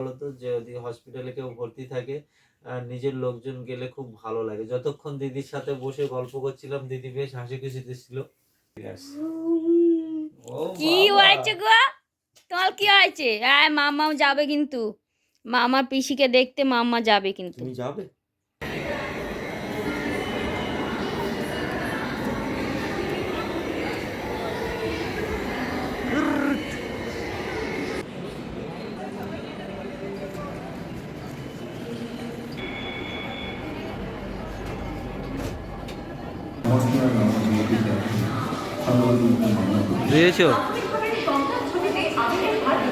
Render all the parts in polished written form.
বলতো যদি হসপিটালে কেউ ভর্তি থাকে নিজের লোকজন গেলে খুব ভালো লাগে। যতক্ষণ দিদির সাথে বসে গল্প করছিলাম দিদি বেশ হাসি খুশি দিচ্ছিল। কি হয়েছে গো? তোমার কি হয়েছে? মামা যাবে কিন্তু, মামার পিসিকে দেখতে মাম্মা যাবে কিন্তু। তুমি যাবে? বুঝেছো?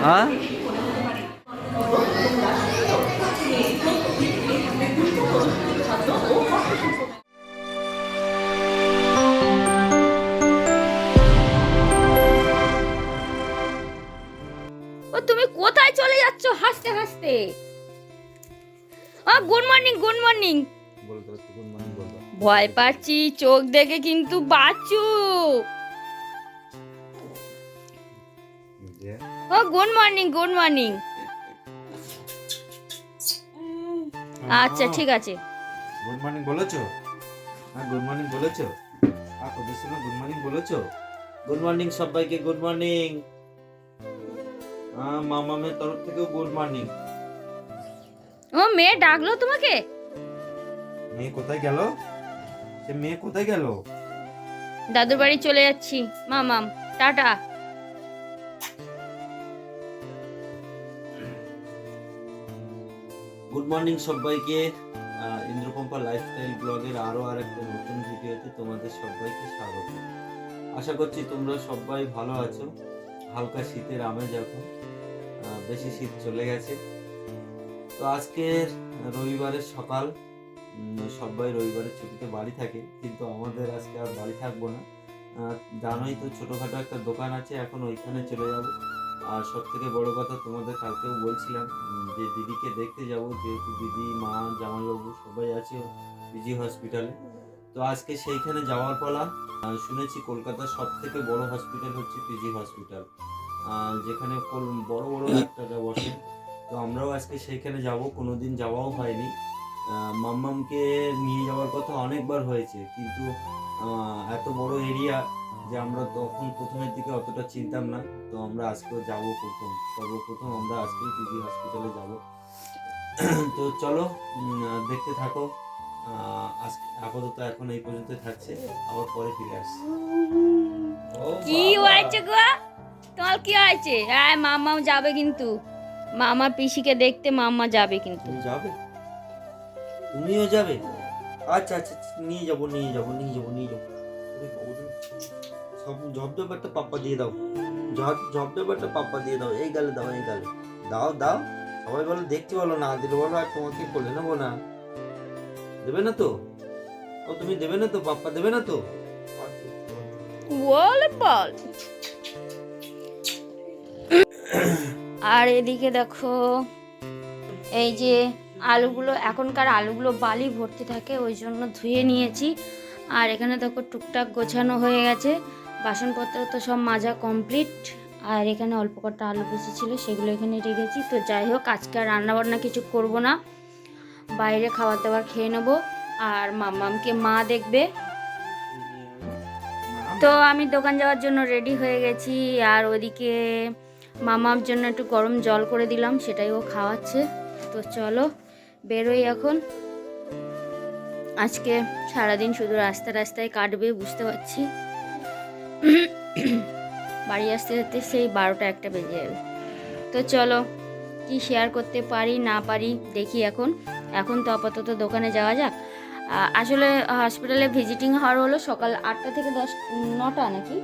হ্যাঁ, ও তুমি কোথায় চলে যাচ্ছ হাসতে হাসতে? গুড মর্নিং, গুড মর্নিং বলতে হচ্ছে গুড মর্নিং বলবা। ভয় পাচ্ছি চোখ দেখে কিন্তু Bachchu. Good morning, good morning. আচ্ছা ঠিক আছে। গুড মর্নিং বলেছো? হ্যাঁ গুড মর্নিং বলেছো? ওদের সঙ্গে গুড মর্নিং বলেছো? গুড মর্নিং সবাইকে, গুড মর্নিং। মামামের তরফ থেকেও গুড মর্নিং। ও মেয়ে ডাকলো তোমাকে? মেয়ে কোথায় গেল? সে মেয়ে কোথায় গেল? দাদুর বাড়ি চলে যাচ্ছি মামাম, টাটা। গুড মর্নিং সবাইকে। ইন্দ্রপম্পা লাইফস্টাইল ব্লগের আরো একটা নতুন ভিডিওতে তোমাদের সবাইকে স্বাগত। আশা করছি তোমরা সবাই ভালো আছো। হালকা শীতের আমেজ এখন, বেশি শীত চলে গেছে। তো আজকের রবিবারের সকাল, সবাই রবিবারের ছুটিতে বাড়ি থাকে, কিন্তু আমাদের আজকে আর বাড়ি থাকবো না। জানোই তো ছোটোখাটো একটা দোকান আছে, এখন ওইখানে চলে যাব। আর সব থেকে বড় কথা, তোমাদের কালকেও বলছিলাম যে দিদিকে দেখতে যাব, যেহেতু দিদি, মা, জামাইবাবু সবাই আছে পিজি হসপিটালে। তো আজকে সেইখানে যাওয়ার পালা। শুনেছি কলকাতার সব থেকে বড় হসপিটাল হচ্ছে পিজি হসপিটাল, যেখানে বড় বড় ডাক্তাররা বসে। তো আমরাও আজকে সেইখানে যাব, কোনোদিন যাওয়াও হয়নি। মাম্মামকে নিয়ে যাওয়ার কথা অনেকবার হয়েছে, কিন্তু এত বড় এরিয়া যে আমরা তখন প্রথমের দিকে অতটা চিনতাম না। তো আমরা আজকেও যাব, সর্বপ্রথম আমরা আজকেই পিজি হসপিটালে যাব। তো চলো দেখতে থাকো। আজকে আপাতত এখন এই পর্যন্ত থাকছে, আবার পরে ফিরে আসছি। কি হয়েছে গো? তোমার কি হয়েছে? মামা যাবে কিন্তু, মামার পিসিকে দেখতে মাম্মা যাবে কিন্তু। তুমি যাবে? তুমিও যাবে? আচ্ছা আচ্ছা, নিয়ে যাবো নিয়ে যাবো নিয়ে যাবো নিয়ে যাবো। সব জবটা পাপ্পা দিয়ে দাও, জবটা পাপ্পা দিয়ে দাও। এই গালে দাও, এই গালে দাও দাও। সবাই বলো দেখতে, বলো না দিলে বলো, আর তোমাকে বলে নেবো না। দেবে না তো? ও তুমি দেবে না তো? পাপ্পা দেবে না তো? বল বল। আর এদিকে দেখো, এই যে আলুগুলো, এখনকার আলুগুলো বালি ভর্তি থাকে, ওই জন্য ধুয়ে নিয়েছি। আর এখানে দেখো টুকটাক গোছানো হয়ে গেছে, বাসনপত্র তো সব মাজা কমপ্লিট। আর এখানে অল্প কটা আলু বেশি ছিল, সেগুলো এখানে রেখেছি। তো যাই হোক, আজকে আর রান্নাবান্না কিছু করব না, বাইরে খাবার দাবার খেয়ে নেবো। আর মাম্মামকে মা দেখবে। তো আমি দোকান যাওয়ার জন্য রেডি হয়ে গেছি। আর ওদিকে মামার জন্য একটু গরম জল করে দিলাম, সেটাই ও খাওয়াচ্ছে। তো চলো বেরোই এখন। আজকে সারাদিন শুধু রাস্তায় কাটবে, বুঝতে পারছি। বাড়ি আসতে আসতে সেই 12টা 1টা বেজে যাবে। তো চলো কি শেয়ার করতে পারি না পারি দেখি। এখন তো আপাতত দোকানে যাওয়া যাক। আসলে হসপিটালে ভিজিটিং হওয়ার হলো সকাল 8টা থেকে 9টা নাকি?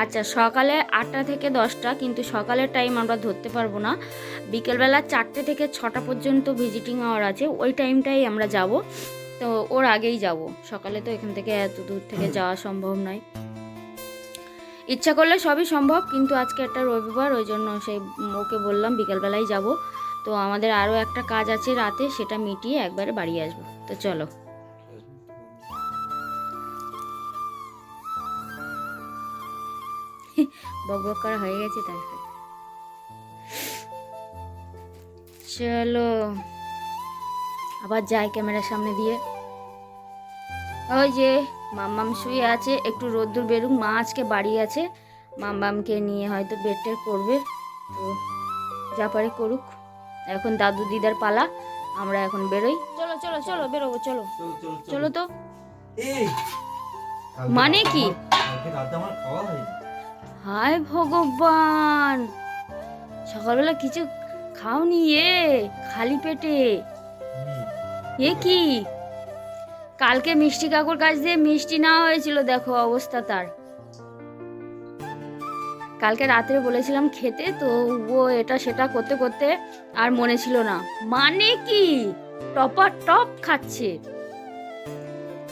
আচ্ছা, সকালে 8টা থেকে 10টা, কিন্তু সকালের টাইম আমরা ধরতে পারবো না। বিকেলবেলা 4টে থেকে 6টা পর্যন্ত ভিজিটিং আওয়ার আছে, ওই টাইমটাই আমরা যাব। তো ওর আগেই যাব, সকালে তো এখান থেকে এত দূর থেকে যাওয়া সম্ভব নয়। ইচ্ছা করলে সবই সম্ভব, কিন্তু আজকে একটা রবিবার, ওই জন্য সেই ওকে বললাম বিকেলবেলাই যাব। তো আমাদের আরও একটা কাজ আছে রাতে, সেটা মিটিয়ে একবারে বাড়ি আসবো। তো চলো। বক বক করা হয়ে গেছে তারপরে। চলো আবার যাই ক্যামেরার সামনে দিয়ে। ওই যে মাম্মাম শুয়ে আছে, একটু রোদ্দুর বেরুক, মা আজকে বাড়ি আছে, মাম্মামকে নিয়ে হয়তো বেড টেড করবে, তো যা পারে করুক। এখন দাদু দিদার পালা, আমরা এখন বেরোই। চলো চলো চলো বেরোবো, চলো চলো তো। এই মানে কি? কালকে রাতে আমার খাওয়া হয়নি। হায় ভগবান, সকালবেলা কিছু খাওনি? খালি পেটে এ কি? কালকে মিষ্টি কাকুর কাছ দিয়ে মিষ্টি নেওয়া হয়েছিল, দেখো অবস্থা তার। কালকে রাত্রে বলেছিলাম খেতে, তো ও এটা সেটা করতে করতে আর মনে ছিল না। মানে কি? টপার টপ খাচ্ছে।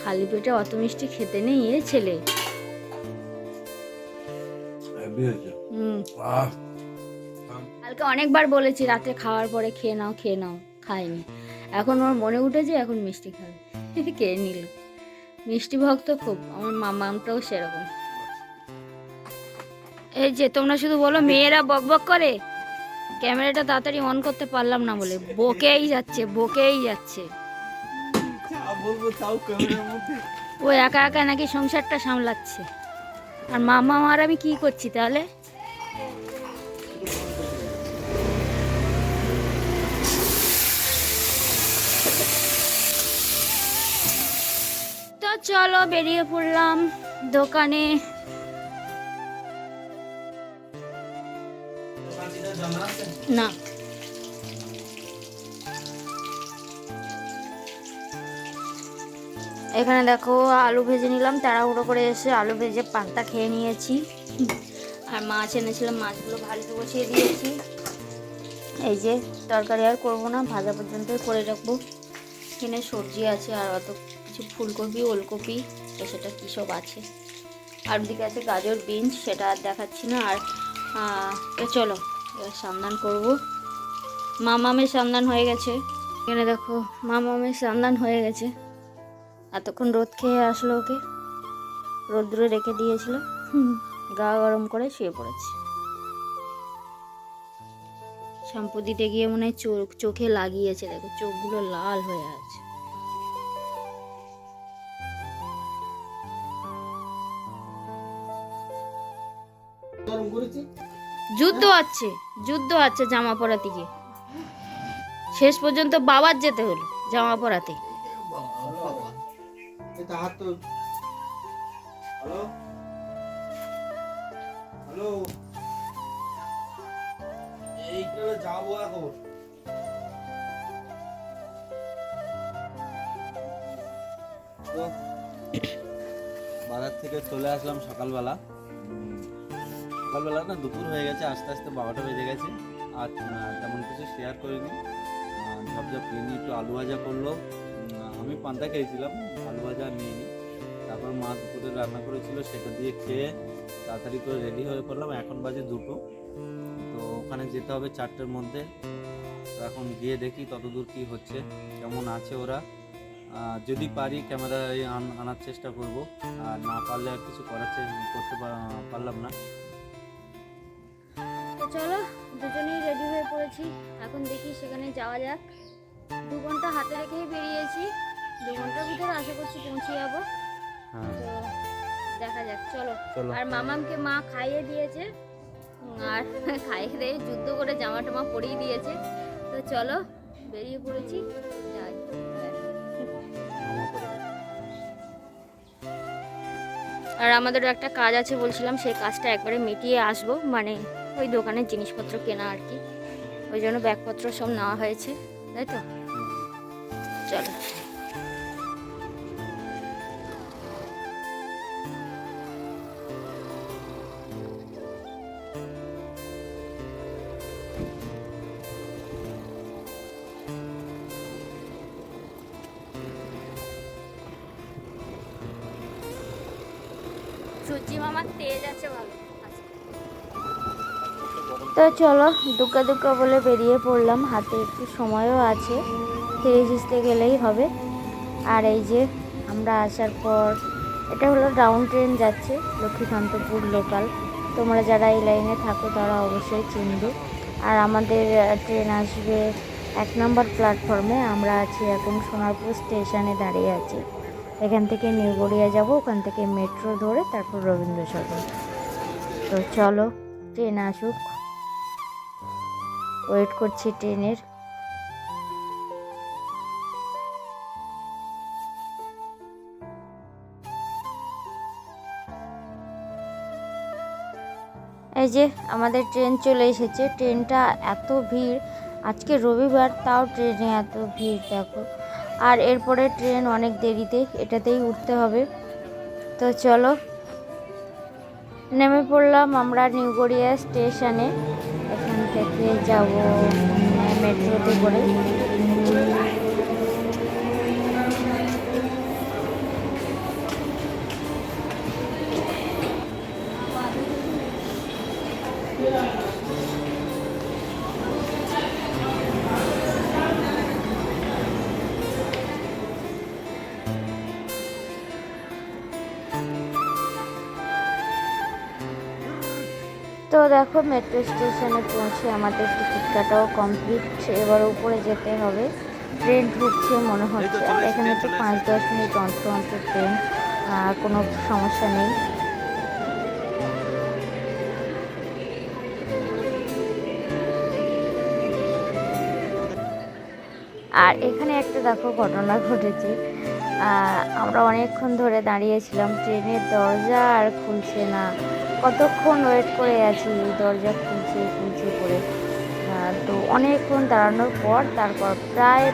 খালি পেটে অত মিষ্টি খেতে নেই এ ছেলে। কালকে অনেকবার বলেছি রাতে খাওয়ার পরে খেয়ে নাও খেয়ে নাও, খায়নি। এখন ওর মনে উঠেছে এখন মিষ্টি খাবে, খেয়ে নিল। মিষ্টি ভক্ত খুব, আমার মামাটাও সেরকম। এই যে তোমরা শুধু বলো মেয়েরা বক বক করে, ক্যামেরাটা তাড়াতাড়ি অন করতে পারলাম না বলে বকেই যাচ্ছে বকেই যাচ্ছে। ও একা একা নাকি সংসারটা সামলাচ্ছে, আর মামা আর আমি কি করছি তাহলে? তো চলো বেরিয়ে পড়লাম দোকানে। না এখানে দেখো আলু ভেজে নিলাম, তাড়াহুড়ো করে এসে আলু ভেজে পান্তা খেয়ে নিয়েছি। আর মাছ এনেছিলাম, মাছগুলো ভাজতে বসিয়ে দিয়েছি। এই যে তরকারি আর করবো না, ভাজা পর্যন্তই করে রাখবো। এখানে সবজি আছে আর অত কিছু, ফুলকপি ওলকপি সেটা কী সব আছে। আর ওদিকে আছে গাজর বিনস, সেটা আর দেখাচ্ছি না। আর তো চলো এবার স্নান করবো। মামামের স্নান হয়ে গেছে, এখানে দেখো মামামের স্নান হয়ে গেছে। এতক্ষণ রোদ খেয়ে আসলো, ওকে রোদ্দুরে রেখে দিয়েছিল, গা গরম করে শুয়ে পড়েছে। শ্যাম্পু দিতে গিয়ে মনে হয় চোখে লাগিয়েছে, দেখো চোখগুলো লাল হয়ে আছে। যুদ্ধ আছে জামা পরাতে গিয়ে, শেষ পর্যন্ত বাবার যেতে হলো জামা পরাতে। যাবো এখন। বাজার থেকে চলে আসলাম সকালবেলা না, দুপুর হয়ে গেছে, আস্তে আস্তে 12টা বেজে গেছে। আর তেমন কিছু শেয়ার করিনি, ঝপঝপ নিয়ে একটু আলু ভাজা করলো। আমি পান্তা খেয়েছিলাম, আলু ভাজা নিয়ে নিই। তারপর মা দুপুরে রান্না করেছিল, সেটা দিয়ে খেয়ে তাড়াতাড়ি করে রেডি হয়ে পড়লাম। এখন বাজে 2টো, তো ওখানে যেতে হবে 4টের মধ্যে। তো এখন গিয়ে দেখি ততদূর কি হচ্ছে, কেমন আছে ওরা। যদি পারি ক্যামেরায় আনার চেষ্টা করব, আর না পারলে আর কিছু করতে পারলাম না। তো চলো দুজনেই রেডি হয়ে পড়েছি, এখন দেখি সেখানে যাওয়া যাক। 2 ঘন্টা হাতে রেখেই বেরিয়েছি, 2 ঘন্টার ভিতরে আশা করছি পৌঁছে যাবো। তো দেখা যাক, চলো। আর মামামকে মা খাইয়ে দিয়েছে, আর খাইয়ে দিয়ে যুদ্ধ করে জামা টামা পরিয়ে দিয়েছে। তো চলো বেরিয়ে পড়েছি, যাই। আর আমাদেরও একটা কাজ আছে বলছিলাম, সেই কাজটা একবারে মিটিয়ে আসবো, মানে ওই দোকানের জিনিসপত্র কেনা আর কি, ওই জন্য ব্যাগপত্র সব নেওয়া হয়েছে, তাই তো। চলো সূর্যি মামার তেজ আছে ভালো। তো চলো দুকা দুকা বলে বেরিয়ে পড়লাম, হাতে একটু সময়ও আছে, তেজ আসতে গেলেই হবে। আর এই যে আমরা আসার পর, এটা হলো ডাউন ট্রেন যাচ্ছে লক্ষ্মীকান্তপুর লোকাল। তোমরা যারা এই লাইনে থাকো তারা অবশ্যই চিনবে। আর আমাদের ট্রেন আসবে 1 নম্বর প্ল্যাটফর্মে। আমরা আছি এখন সোনারপুর স্টেশনে দাঁড়িয়ে আছি। এখান থেকে নিউ গড়িয়া যাব, ওখান থেকে মেট্রো ধরে তারপর রবীন্দ্র সদন। তো চলো ট্রেন আসুক, ওয়েট করছি ট্রেনের। এই যে আমাদের ট্রেন চলে এসেছে। ট্রেনটা এত ভিড়, আজকে রবিবার তাও ট্রেনে এত ভিড় দেখো। আর এরপরে ট্রেন অনেক দেরিতে, এটাতেই উঠতে হবে। তো চলো নেমে পড়লাম আমরা নিউ গড়িয়া স্টেশনে। এখান থেকে যাব মেট্রোতে করে। তো দেখো মেট্রো স্টেশনে পৌঁছে আমাদের টিকিট কাটাও কমপ্লিট। এবার উপরে যেতে হবে, ট্রেন ঢুকছে মনে হচ্ছে। আর এখানে তো 5-10 মিনিট অন্তর অন্তর ট্রেন, কোনো সমস্যা নেই। আর এখানে একটা দেখো ঘটনা ঘটেছে। আমরা অনেকক্ষণ ধরে দাঁড়িয়েছিলাম, ট্রেনের দরজা আর খুলছে না। কতক্ষণ ওয়েট করে আছি, দরজা খুলছে খুলছে করে। তো অনেকক্ষণ দাঁড়ানোর পর তারপর প্রায়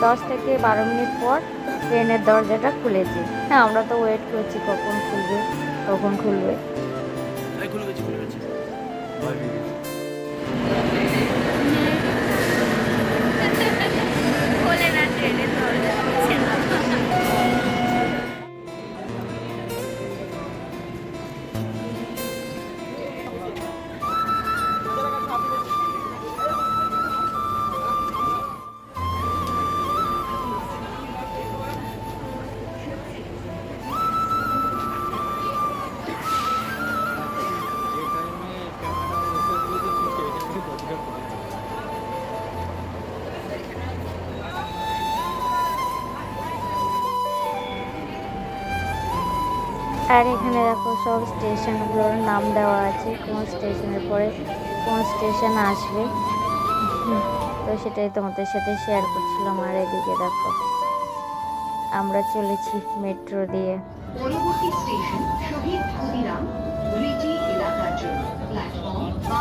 10 থেকে 12 মিনিট পর ট্রেনের দরজাটা খুলেছে। হ্যাঁ, আমরা তো ওয়েট করছি কখন খুলবে কখন খুলবে। খোলে না, ট্রেনের দরজা খুলছে না। আর এখানে দেখো সব স্টেশনগুলোর নাম দেওয়া আছে, কোন স্টেশনের পরে কোন স্টেশন আসবে। তো সেটাই তোমাদের সাথে শেয়ার করছিলাম। আর এদিকে দেখো আমরা চলেছি মেট্রো দিয়ে। পরবর্তী স্টেশন শহীদ ক্ষুদিরাম ব্রিটি এলাকার জন্য প্ল্যাটফর্ম বা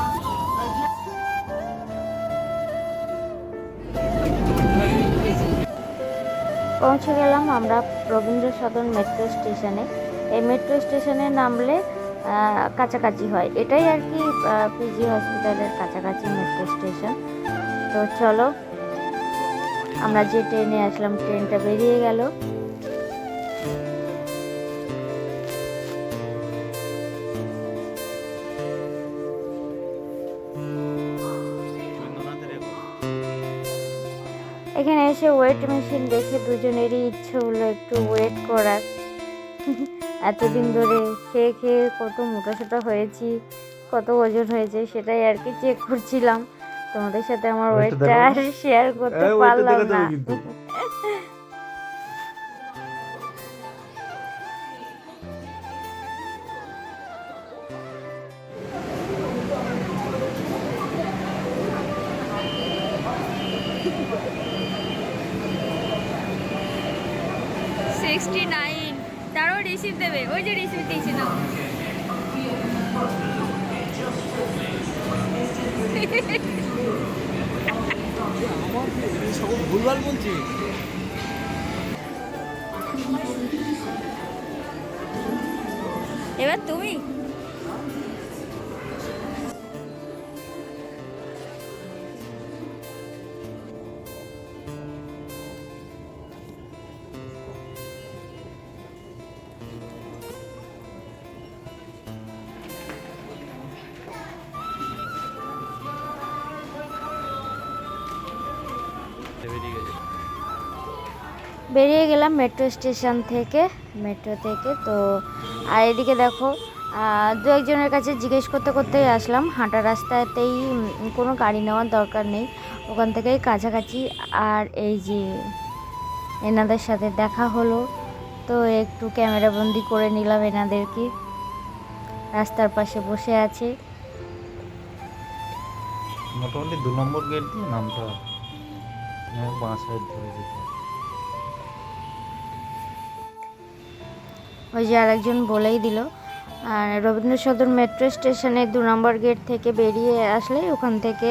পৌঁছে গেলাম আমরা রবীন্দ্র সদন মেট্রো স্টেশনে। এই মেট্রো স্টেশনে নামলে কাছাকাছি হয়, এটাই আর কি পিজি হসপিটালের কাছাকাছি মেট্রো স্টেশন। তো চলো আমরা যে ট্রেনে আসলাম ট্রেনটা বেরিয়ে গেল। এখানে এসে ওয়েট মেশিন দেখে দুজনেরই ইচ্ছে হলো একটু ওয়েট করার। এতদিন ধরে খেয়ে খেয়ে কত মোটাসোটা হয়েছি, কত ওজন হয়েছে সেটাই আর কি চেক করছিলাম। তোমাদের সাথে আমার ওয়েটটা আর শেয়ার করতে পারলাম না। 69 তারও রিসিভ দেবে, ওই যে রিসিভ দিয়েছি না। ভুলভাল বলছি। এবার তুমি বেরিয়ে গেলাম মেট্রো স্টেশন থেকে, মেট্রো থেকে। তো আর এদিকে দেখো দু একজনের কাছে জিজ্ঞেস করতে করতেই আসলাম। হাঁটা রাস্তাতেই কোনো গাড়ি নেওয়ার দরকার নেই, ওখান থেকেই কাছাকাছি। আর এই যে এনাদের সাথে দেখা হলো, তো একটু ক্যামেরা বন্দি করে নিলাম এনাদেরকে। রাস্তার পাশে বসে আছে। মোটামুটি 2 নম্বর গেট দিয়ে নামতে হবে, বাঁ সাইড ধরে যেতে হবে। ওই যে আরেকজন বলেই দিল। আর রবীন্দ্র সদন মেট্রো স্টেশনে 2 নম্বর গেট থেকে বেরিয়ে আসলে ওখান থেকে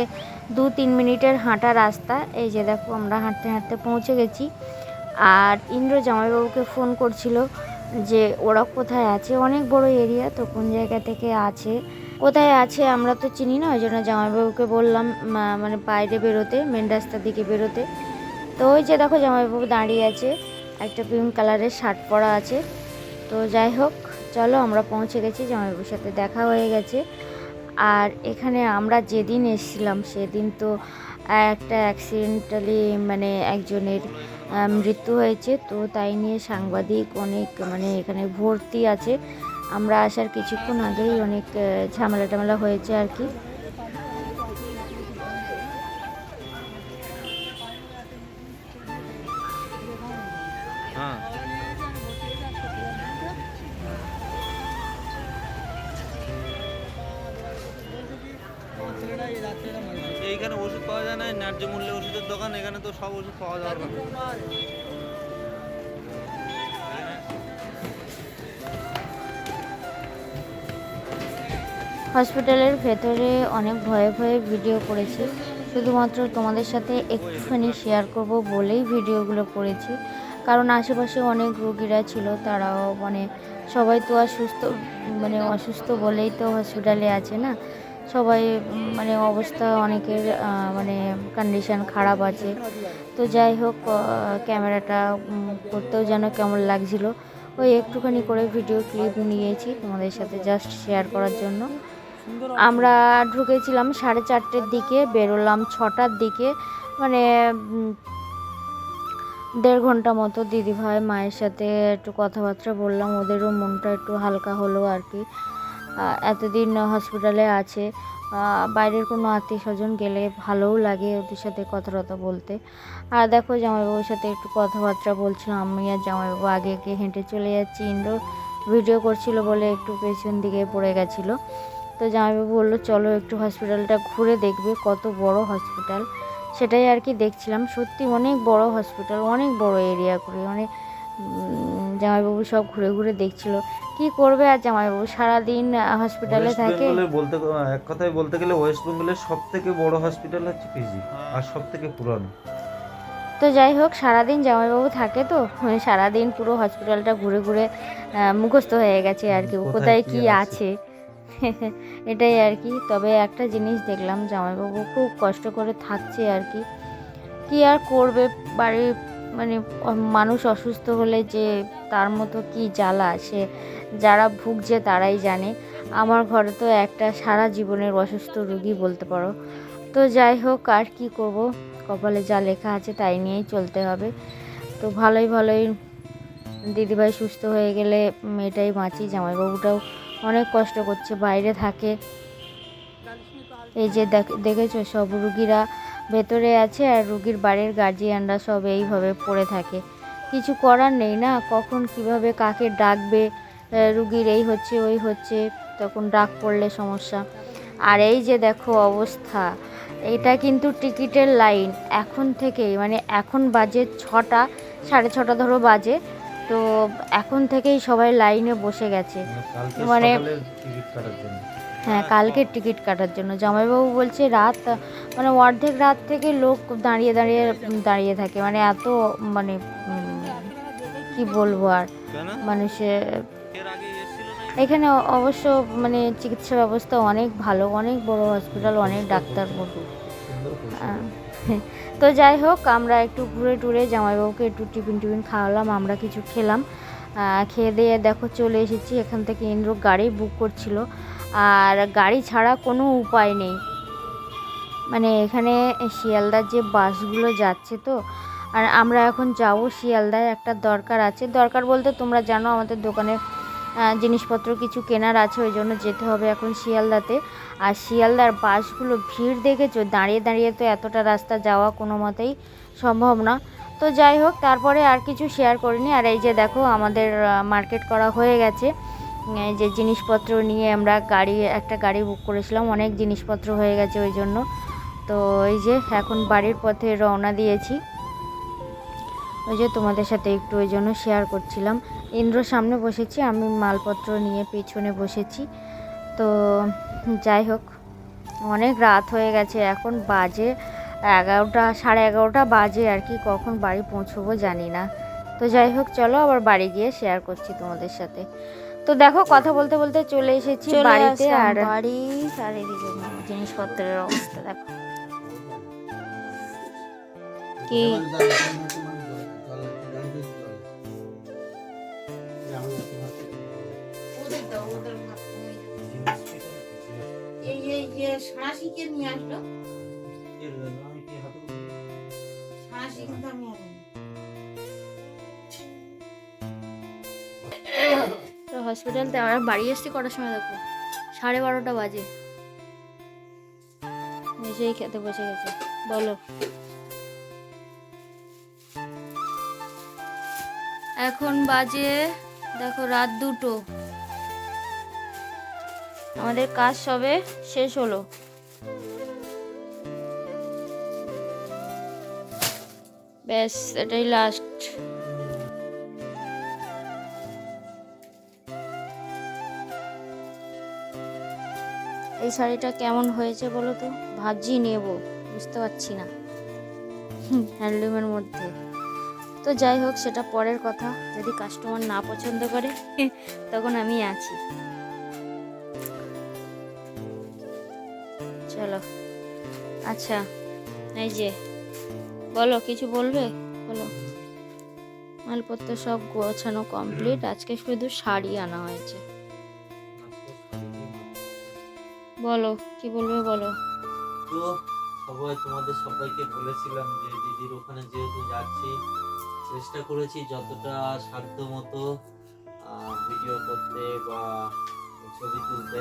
2-3 মিনিটের হাঁটা রাস্তা। এই যে দেখো আমরা হাঁটতে হাঁটতে পৌঁছে গেছি। আর ইন্দ্র জামাইবাবুকে ফোন করছিল যে ওরা কোথায় আছে, অনেক বড় এরিয়া তো কোন জায়গা থেকে আছে, কোথায় আছে আমরা তো চিনি না। ওই জন্য জামাইবাবুকে বললাম মানে বাইরে বেরোতে, মেন রাস্তার দিকে বেরোতে। তো ওই যে দেখো জামাইবাবু দাঁড়িয়ে আছে, একটা পিঙ্ক কালারের শার্ট পরা আছে। তো যাই হোক, চলো আমরা পৌঁছে গেছি, জামাইবাবুর সাথে দেখা হয়ে গেছে। আর এখানে আমরা যেদিন এসেছিলাম সেদিন তো একটা অ্যাক্সিডেন্টালি মানে একজনের মৃত্যু হয়েছে, তো তাই নিয়ে সাংবাদিক অনেক মানে এখানে ভর্তি আছে। আমরা আসার কিছুক্ষণ আগেই অনেক ঝামেলা টামেলা হয়েছে আর কি। হ্যাঁ, এইখানে ওষুধ পাওয়া যায় না, ন্যায্য মূল্যে ওষুধের দোকান, এখানে তো সব ওষুধ পাওয়া যাবে না। হসপিটালের ভেতরে অনেক ভয়ে ভয়ে ভিডিও করেছি, শুধুমাত্র তোমাদের সাথে একটুখানি শেয়ার করব বলেই ভিডিওগুলো করেছি। কারণ আশেপাশে অনেক রোগীরা ছিল, তারাও মানে সবাই তো আর সুস্থ মানে অসুস্থ বলেই তো হসপিটালে আছে না, সবাই মানে অবস্থা অনেকের মানে কন্ডিশন খারাপ আছে। তো যাই হোক, ক্যামেরাটা করতেও যেন কেমন লাগছিল, ওই একটুখানি করে ভিডিও ক্লিপ নিয়েছি তোমাদের সাথে জাস্ট শেয়ার করার জন্য। আমরা ঢুকেছিলাম 4:30টার দিকে, বেরোলাম 6টার দিকে, মানে 1.5 ঘন্টা মতো দিদিভাই মায়ের সাথে একটু কথাবার্তা বললাম, ওদেরও মনটা একটু হালকা হলো আর কি। এতদিন হসপিটালে আছে, বাইরের কোনো আত্মীয় স্বজন গেলে ভালোও লাগে ওদের সাথে কথাবার্তা বলতে। আর দেখো জামাইবাবুর সাথে একটু কথাবার্তা বলছিলাম, আমি আর জামাইবাবু আগে এগিয়ে হেঁটে চলে যাচ্ছি। ইন্দ্র ভিডিও করছিল বলে একটু পেছন দিকে পড়ে গেছিলো। তো জামাইবাবু বললো চলো একটু হসপিটালটা ঘুরে দেখবে, কত বড় হসপিটাল, সেটাই আর কি দেখছিলাম। সত্যি অনেক বড় হসপিটাল, অনেক বড় এরিয়া করে, মানে জামাইবাবু সব ঘুরে ঘুরে দেখছিল। কি করবে আর জামাইবাবু সারাদিন হসপিটালে ওয়েস্ট থাকে। বেঙ্গলের বলতে এক কথায় বলতে গেলে ওয়েস্ট বেঙ্গলের সব থেকে বড় হসপিটাল হচ্ছে পিজি, আর সব থেকে পুরানো। তো যাই হোক, সারাদিন জামাইবাবু থাকে তো সারাদিন পুরো হসপিটালটা ঘুরে ঘুরে মুখস্থ হয়ে গেছে আর কি, কোথায় কি আছে এটাই আর কি। তবে একটা জিনিস দেখলাম, জামাইবাবু খুব কষ্ট করে থাকছে আর কি। কি আর করবে, বাড়ির মানে মানুষ অসুস্থ হলে যে তার মতো কি জ্বালা, সে যারা ভুগছে তারাই জানে। আমার ঘরে তো একটা সারা জীবনের অসুস্থ রোগী বলতে পারো। তো যাই হোক, আর কি করব, কপালে যা লেখা আছে তাই নিয়েই চলতে হবে। তো ভালোই ভালোই দিদিভাই সুস্থ হয়ে গেলে মেয়েটাই বাঁচি। জামাইবাবুটাও অনেক কষ্ট করছে, বাইরে থাকে। এই যে দেখেছো সব রুগীরা ভেতরে আছে, আর রুগীর বাড়ির গার্জিয়ানরা সব এইভাবে পড়ে থাকে। কিছু করার নেই না, কখন কিভাবে কাকে ডাকবে, রুগীর এই হচ্ছে ওই হচ্ছে, তখন ডাক পড়লে সমস্যা। আর এই যে দেখো অবস্থা, এটা কিন্তু টিকিটের লাইন এখন থেকেই, মানে এখন বাজে 6টা, 6:30 ধরো বাজে, তো এখন থেকেই সবাই লাইনে বসে গেছে। মানে টিকিট কাটার জন্য। হ্যাঁ, কালকের টিকিট কাটার জন্য। জামাইবাবু বলছে রাত মানে অর্ধেক রাত থেকে লোক দাঁড়িয়ে দাঁড়িয়ে দাঁড়িয়ে থাকে, মানে এত মানে কি বলবো আর মানুষের। এখানে অবশ্য মানে চিকিৎসা ব্যবস্থা অনেক ভালো, অনেক বড় হসপিটাল, অনেক ডাক্তার। তো যাই হোক, আমরা একটু ঘুরে টুরে জামাইবাবুকে একটু টিফিন খাওয়ালাম, আমরা কিছু খেলাম। খেয়ে দিয়ে দেখো চলে এসেছি। এখান থেকে ইন্দ্র গাড়ি বুক করছিল, আর গাড়ি ছাড়া কোনো উপায় নেই। মানে এখানে শিয়ালদার যে বাসগুলো যাচ্ছে, তো আর আমরা এখন যাব শিয়ালদায়, একটা দরকার আছে। দরকার বলতে তোমরা জানো আমাদের দোকানে জিনিসপত্র কিছু কেনার আছে, ওই জন্য যেতে হবে এখন শিয়ালদাতে। আর শিয়ালদার বাসগুলো ভিড় দেখেছো, দাঁড়িয়ে দাঁড়িয়ে তো এতটা রাস্তা যাওয়া কোনো মতেই সম্ভব না। তো যাই হোক, তারপরে আর কিছু শেয়ার করিনি। আর এই যে দেখো আমাদের মার্কেট করা হয়ে গেছে। এই যে জিনিসপত্র নিয়ে আমরা একটা গাড়ি বুক করেছিলাম, অনেক জিনিসপত্র হয়ে গেছে ওই জন্য। তো এই যে এখন বাড়ির পথে রওনা দিয়েছি। ওই যে তোমাদের সাথে একটু ওই জন্য শেয়ার করছিলাম। ইন্দ্র সামনে বসেছি, আমি মালপত্র নিয়ে পেছনে বসেছি। তো যাই হোক, অনেক রাত হয়ে গেছে, এখন বাজে 11টা, 11:30 বাজে আর কি। কখন বাড়ি পৌঁছবো জানি না। তো যাই হোক, চলো আবার বাড়ি গিয়ে শেয়ার করছি তোমাদের সাথে। তো দেখো, কথা বলতে বলতে চলে এসেছি বাড়িতে। আর বাড়ি আর এদিকে জিনিসপত্রের অবস্থা দেখো কি। হসপিটাল থেকে আমরা বাড়ি এসেছি কটার সময় দেখো, 12:30 বাজে। এসেই খেতে বসে গেছে। বলো, এখন বাজে দেখো রাত 2টো। আমাদের কাজ সবে শেষ হলো। ব্যাস, এটাই লাস্ট। এই শাড়িটা কেমন হয়েছে বলো তো? ভাবছি নেব, বুঝতে পারছি না। হ্যান্ডলুমের মধ্যে। তো যাই হোক, সেটা পরের কথা। যদি কাস্টমার না পছন্দ করে তখন আমি আছি। চলো, আচ্ছা এই যে বলো, কিছু বলবে বলো। মালপত্র সব গোছানো কমপ্লিট, আজকে শুধু শাড়ি আনা হয়েছে। বলো, কি বলবে বলো। তো তোমাদের সবাইকে বলেছিলাম যে দিদির ওখানে যেহেতু যাচ্ছি, চেষ্টা করেছি যতটা সাধ্য মতো ভিডিও করতে বা ছবি তুলতে।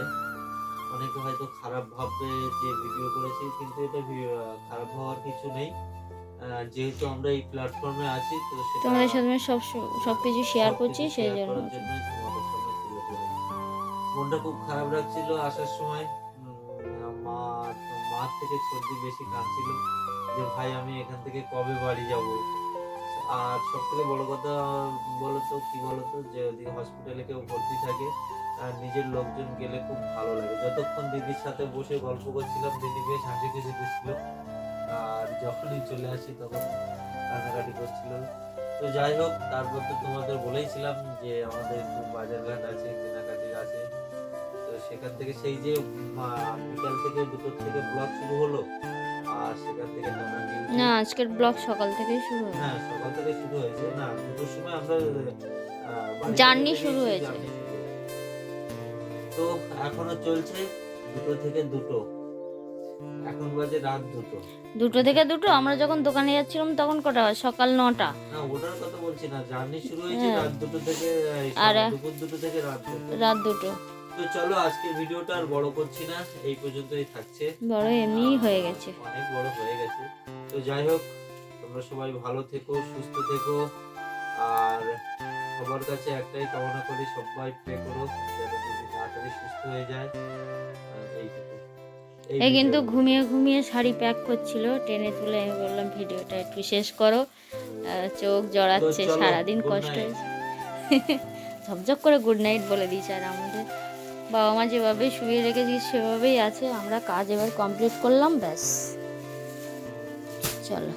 অনেকে হয়তো খারাপ ভাববে যে ভিডিও করেছি, কিন্তু এটা খারাপ হওয়ার কিছু নেই। যেহেতু আমরা এই প্ল্যাটফর্মে আছি, তো সেটা তোমাদের সাথে সবকিছু শেয়ার করছি, সেই জন্য তোমাদের সামনে তুলে ধরেছি। মনটা খুব খারাপ লাগছিল আসার সময়। মার থেকে সর্দি বেশি কাঁদছিল যে ভাই আমি এখান থেকে কবে বাড়ি যাব। আর সব থেকে বড় কথা বলতো কি বলতো, যে ওদিকে হসপিটালে কেউ ভর্তি থাকে আর নিজের লোকজন গেলে খুব ভালো লাগে। যতক্ষণ দিদির সাথে বসে গল্প করছিলাম, দিদি বেশ হাসি খুশি দিচ্ছিল, আর যখনই চলে আসি তখন কান্নাকাটি করছিল। তো যাই হোক, তারপর তো তোমাদের বলেইছিলাম যে আমাদের একটু বাজারঘাট আছে, কেনাকাটির আছে। তো সেখান থেকে সেই যে বিকাল থেকে 2টোর থেকে ব্লগ শুরু হলো, আর সেখান থেকে না, আজকের ব্লগ সকাল থেকেই শুরু হয়েছে। হ্যাঁ, সকাল থেকে শুরু হয়েছে। না, 2টোর সময় আমরা জার্নি শুরু হয়েছে। তো এখনো চলছে 2টো থেকে 2টো। এখন বাজে রাত 2টো থেকে 2টো। আমরা যখন দোকানে যাচ্ছিলাম তখন কটা? সকাল 9টা। না, ওটার কথা বলছি না, জার্নি শুরু হয়েছে রাত 2টো থেকে, আর দুপুর 2টো থেকে রাত 2টো। তো চলো, আজকের ভিডিওটা আর বড় করছি না, এই পর্যন্তই থাকছে। বড় এমনিই হয়ে গেছে, অনেক বড় হয়ে গেছে। তো যাই হোক, তোমরা সবাই ভালো থেকো, সুস্থ থেকো। আর সবার কাছে একটাই কামনা করি, সবাই প্রে করো যেন দিদি তাড়াতাড়ি সুস্থ হয়ে যায়। এইটুকু। এই কিন্তু ঘুমিয়ে ঘুমিয়ে শাড়ি প্যাক করছিল, টেনে তুলে আমি বললাম ভিডিওটা একটু শেষ করো। চোখ জড়াচ্ছে, সারাদিন কষ্ট হয়েছে। ঝকঝক করে গুড নাইট বলে দিয়েছে। আর আমাদের বাবা মা যেভাবে শুয়ে রেখেছি সেভাবেই আছে। আমরা কাজ এবার কমপ্লিট করলাম, ব্যাস। চলো।